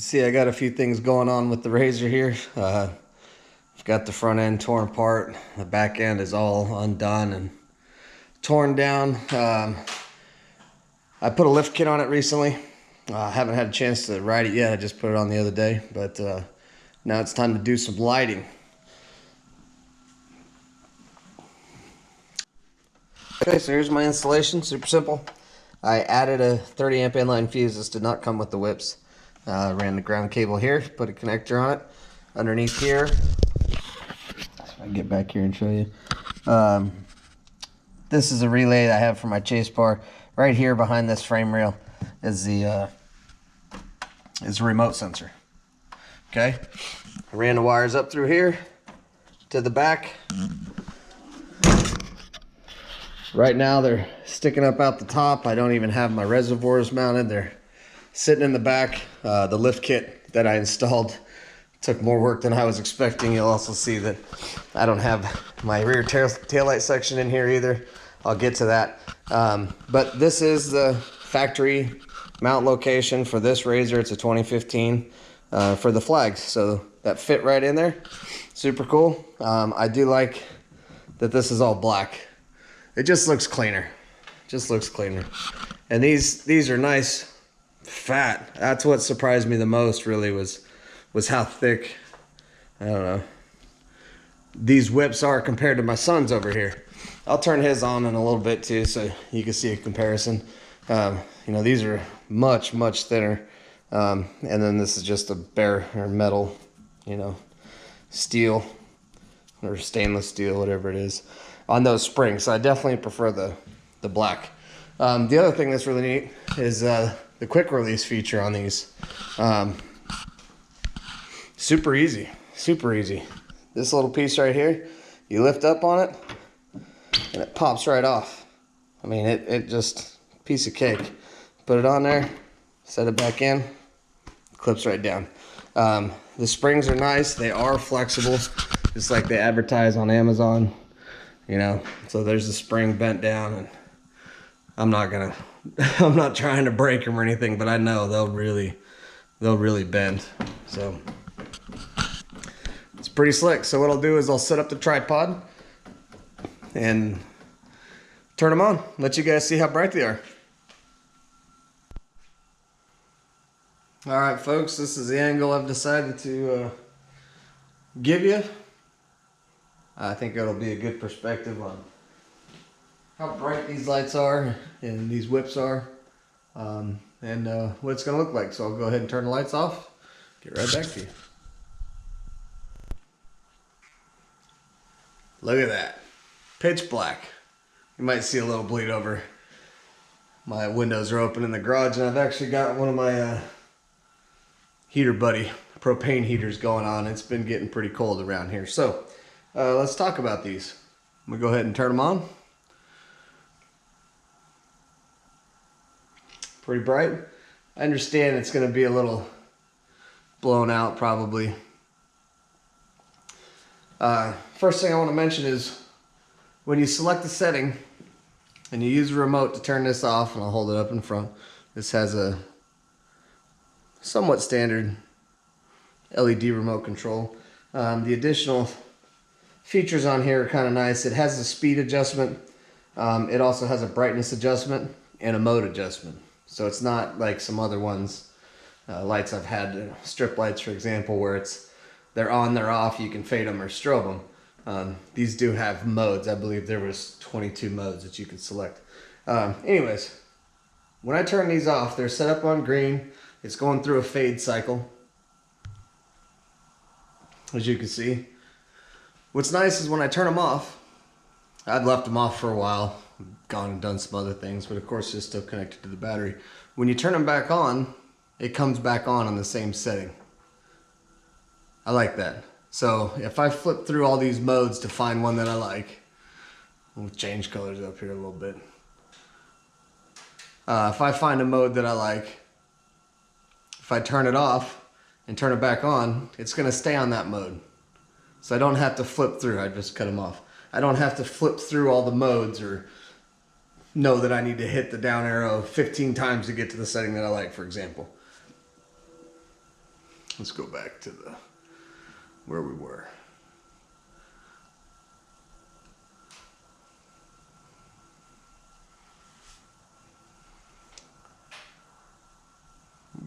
See, I got a few things going on with the razor here. I've got the front end torn apart. The back end is all undone and torn down. I put a lift kit on it recently. I haven't had a chance to ride it yet. I just put it on the other day, but now it's time to do some lighting. Okay, so here's my installation. Super simple. I added a 30 amp inline fuse. This did not come with the whips. Ran the ground cable here, put a connector on it. Underneath here, if I can get back here and show you. This is a relay that I have for my chase bar. Right here behind this frame rail is the remote sensor. Okay, I ran the wires up through here to the back. Right now they're sticking up out the top. I don't even have my reservoirs mounted. They're sitting in the back. The lift kit that I installed took more work than I was expecting. You'll also see that I don't have my rear taillight section in here either. I'll get to that. But this is the factory mount location for this razor. It's a 2015 for the flags. So that fit right in there. Super cool. I do like that this is all black. It just looks cleaner. Just looks cleaner. And these are nice, fat. That's what surprised me the most really was how thick, I don't know, these whips are compared to my son's over here. I'll turn his on in a little bit too so you can see a comparison. You know, these are much, much thinner. And then this is just a bare or metal, you know, steel or stainless steel, whatever it is, on those springs. So I definitely prefer the black. The other thing that's really neat is the quick release feature on these. Super easy, super easy. This little piece right here, you lift up on it and it pops right off. I mean, it just, piece of cake. Put it on there, set it back in, clips right down. The springs are nice, they are flexible, just like they advertise on Amazon, you know. So there's the spring bent down, and I'm not trying to break them or anything, but I know they'll really bend. So it's pretty slick. So what I'll do is I'll set up the tripod and turn them on, let you guys see how bright they are. All right, folks, this is the angle I've decided to give you. I think it'll be a good perspective on how bright these lights are and these whips are, and what it's going to look like. So I'll go ahead and turn the lights off, get right back to you. Look at that, pitch black. You might see a little bleed over. My windows are open in the garage, and I've actually got one of my heater buddy propane heaters going on. It's been getting pretty cold around here. So let's talk about these. I'm gonna go ahead and turn them on. Pretty bright. I understand it's gonna be a little blown out probably. First thing I want to mention is when you select the setting and you use the remote to turn this off, and I'll hold it up in front. This has a somewhat standard LED remote control. The additional features on here are kind of nice. It has a speed adjustment. It also has a brightness adjustment and a mode adjustment. So it's not like some other ones, lights I've had, strip lights for example, where they're on, they're off, you can fade them or strobe them. These do have modes. I believe there was 22 modes that you could select. Anyways, when I turn these off, they're set up on green. It's going through a fade cycle, as you can see. What's nice is when I turn them off, I'd left them off for a while, gone and done some other things, but of course it's still connected to the battery. When you turn them back on, it comes back on the same setting. I like that. So if I flip through all these modes to find one that I like, we'll change colors up here a little bit. If I find a mode that I like, if I turn it off and turn it back on, it's going to stay on that mode. So I don't have to flip through. I just cut them off. I don't have to flip through all the modes or know that I need to hit the down arrow 15 times to get to the setting that I like, for example. Let's go back to where we were.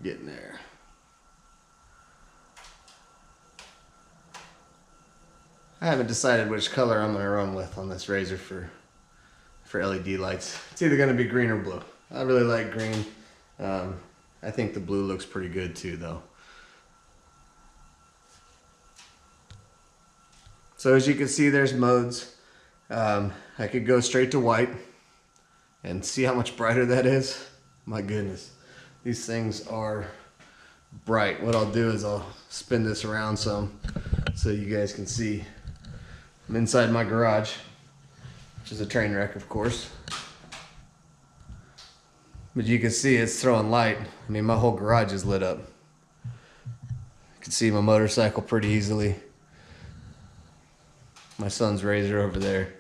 Getting there. I haven't decided which color I'm going to run with on this razor for LED lights. It's either going to be green or blue. I really like green. I think the blue looks pretty good too though. So as you can see, there's modes. I could go straight to white and see how much brighter that is. My goodness, these things are bright. What I'll do is I'll spin this around some so you guys can see. I'm inside my garage, which is a train wreck, of course. But you can see it's throwing light. I mean, my whole garage is lit up. You can see my motorcycle pretty easily. My son's razor over there.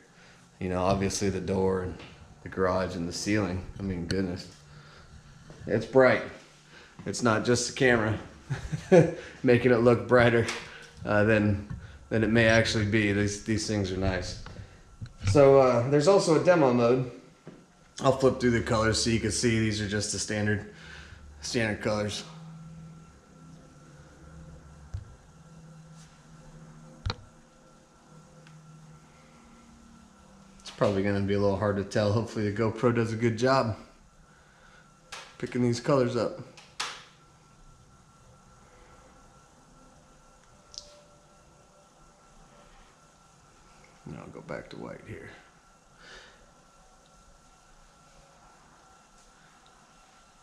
You know, obviously the door and the garage and the ceiling. I mean, goodness. It's bright. It's not just the camera making it look brighter than it may actually be. These things are nice. So there's also a demo mode. I'll flip through the colors so you can see these are just the standard colors. It's probably going to be a little hard to tell. Hopefully the GoPro does a good job picking these colors up. Now I'll go back to white here.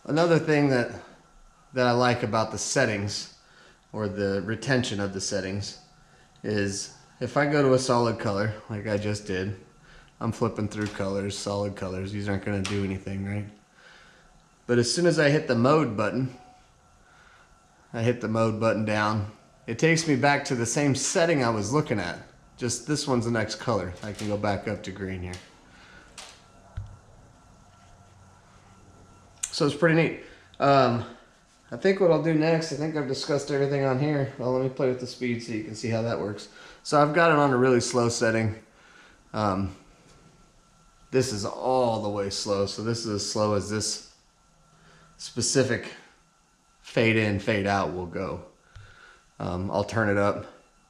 Another thing that I like about the settings, or the retention of the settings, is if I go to a solid color, like I just did, I'm flipping through colors, solid colors, these aren't going to do anything, right? But as soon as I hit the mode button, down, it takes me back to the same setting I was looking at. Just this one's the next color. I can go back up to green here. So it's pretty neat. I think what I'll do next, I think I've discussed everything on here. Well, let me play with the speed so you can see how that works. So I've got it on a really slow setting. This is all the way slow. So this is as slow as this specific fade in, fade out will go. I'll turn up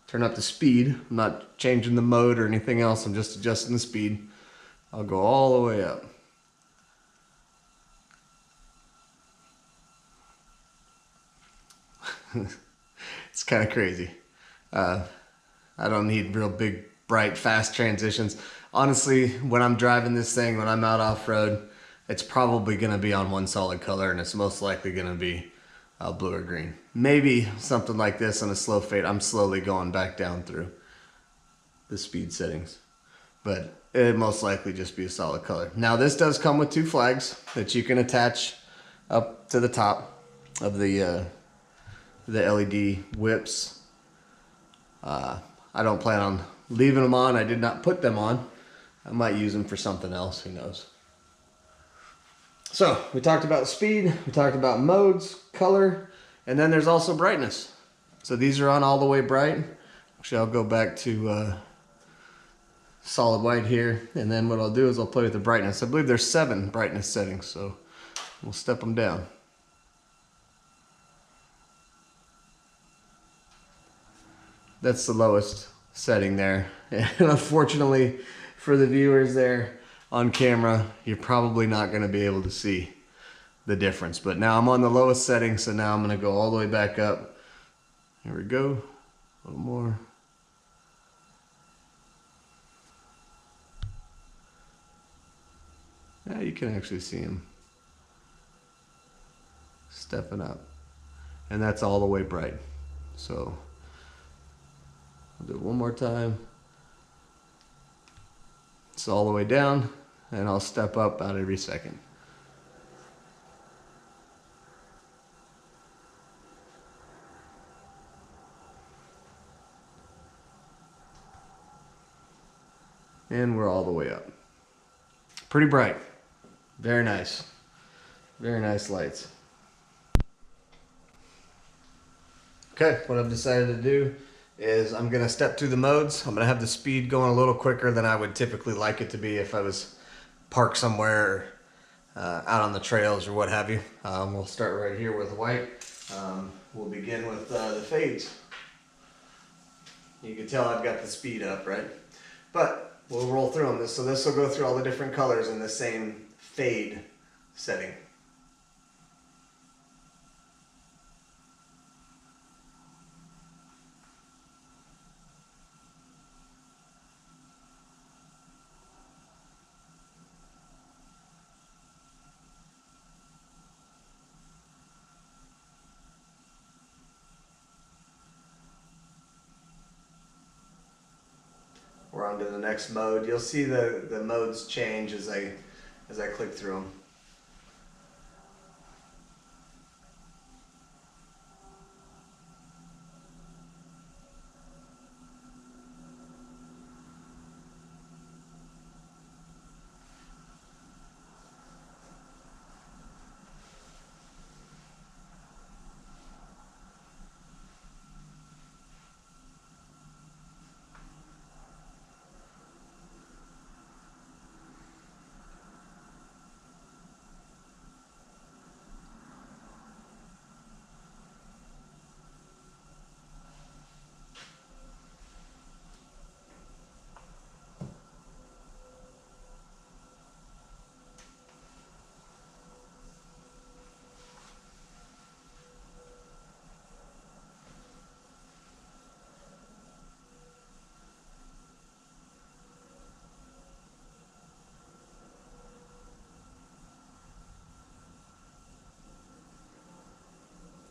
the speed. I'm not changing the mode or anything else. I'm just adjusting the speed. I'll go all the way up. It's kind of crazy. I don't need real big, bright, fast transitions. Honestly, when I'm driving this thing, when I'm out off-road, it's probably going to be on one solid color, and it's most likely going to be blue or green. Maybe something like this on a slow fade. I'm slowly going back down through the speed settings, but it'd most likely just be a solid color. Now, this does come with 2 flags that you can attach up to the top of the LED whips. I don't plan on leaving them on. I did not put them on. I might use them for something else, who knows. So we talked about speed, we talked about modes, color, and then there's also brightness. So these are on all the way bright. Actually, I'll go back to solid white here, and then what I'll do is I'll play with the brightness. I believe there's 7 brightness settings, so we'll step them down. That's the lowest setting there. And unfortunately for the viewers there on camera, you're probably not going to be able to see the difference. But now I'm on the lowest setting, so now I'm going to go all the way back up. Here we go. A little more. Yeah, you can actually see him stepping up. And that's all the way bright. So I'll do it one more time. It's all the way down, and I'll step up about every second. And we're all the way up. Pretty bright. Very nice. Very nice lights. Okay, what I've decided to do is I'm gonna step through the modes. I'm gonna have the speed going a little quicker than I would typically like it to be if I was parked somewhere out on the trails or what have you. We'll start right here with white. We'll begin with the fades. You can tell I've got the speed up, right? But we'll roll through them. So this will go through all the different colors in the same fade setting. We're on to the next mode. You'll see the modes change as I click through them.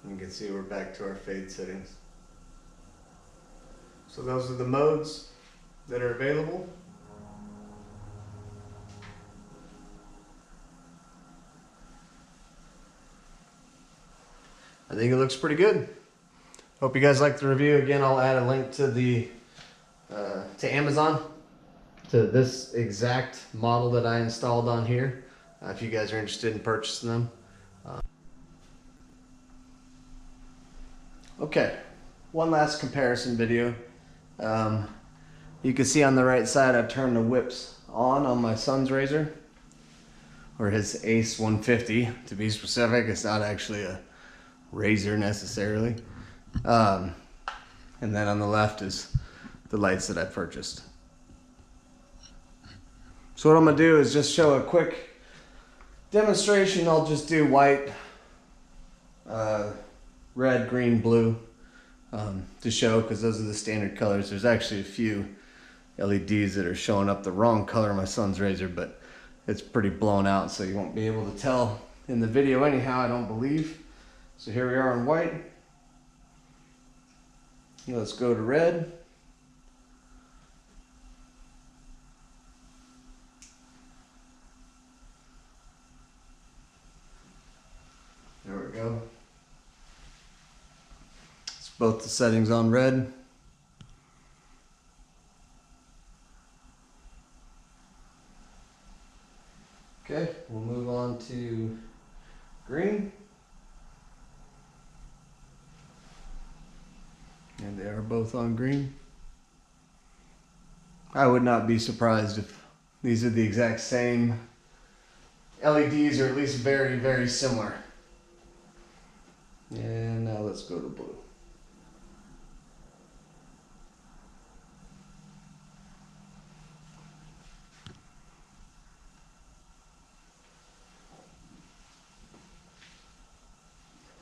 You can see we're back to our fade settings. So those are the modes that are available. I think it looks pretty good. Hope you guys liked the review. Again, I'll add a link to the to Amazon to this exact model that I installed on here if you guys are interested in purchasing them. Okay, one last comparison video. You can see on the right side I've turned the whips on my son's Razor, or his Ace 150 to be specific. It's not actually a Razor necessarily. And then on the left is the lights that I purchased. So what I'm gonna do is just show a quick demonstration. I'll just do white, red, green, blue to show, because those are the standard colors. There's actually a few LEDs that are showing up the wrong color on my son's Razor, but it's pretty blown out, so you won't be able to tell in the video anyhow, I don't believe. So here we are on white. Let's go to red. There we go. It's both the settings on red. Okay, we'll move on to green. And they are both on green. I would not be surprised if these are the exact same LEDs, or at least very, very similar. And now let's go to blue.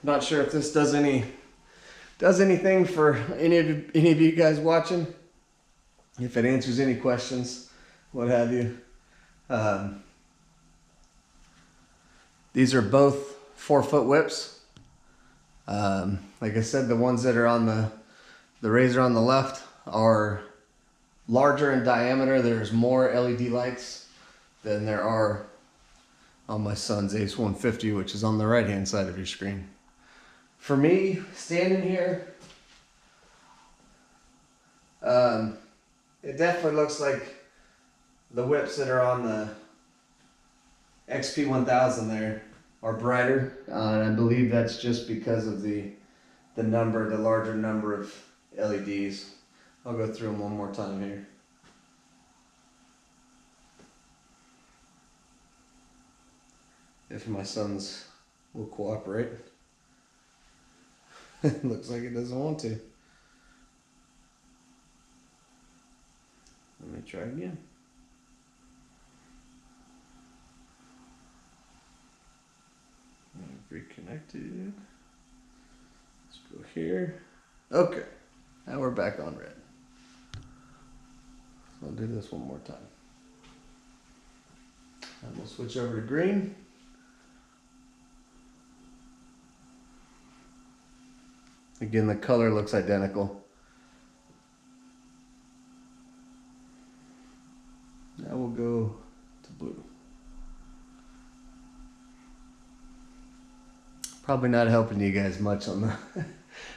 Not sure if this does anything for any of you guys watching. If it answers any questions, what have you. These are both 4-foot whips. Like I said, the ones that are on the Razor on the left are larger in diameter. There's more LED lights than there are on my son's Ace 150, which is on the right hand side of your screen. For me, standing here, it definitely looks like the whips that are on the XP1000 there are brighter, and I believe that's just because of the the larger number of LEDs. I'll go through them one more time here. If my sons will cooperate. Looks like it doesn't want to. Let me try again. Reconnected. Let's go here. Okay. Now we're back on red. So I'll do this one more time. And we'll switch over to green. Again, the color looks identical. Now we'll go to blue. Probably not helping you guys much on the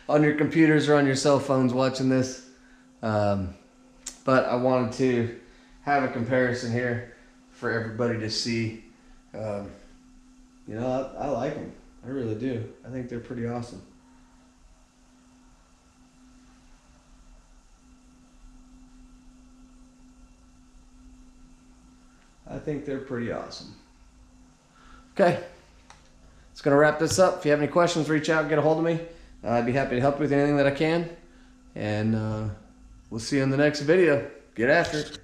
on your computers or on your cell phones watching this, but I wanted to have a comparison here for everybody to see. You know, I like them. I really do. I think they're pretty awesome. I think they're pretty awesome. Okay. It's going to wrap this up. If you have any questions, reach out, get a hold of me. I'd be happy to help you with anything that I can. And we'll see you in the next video. Get after it.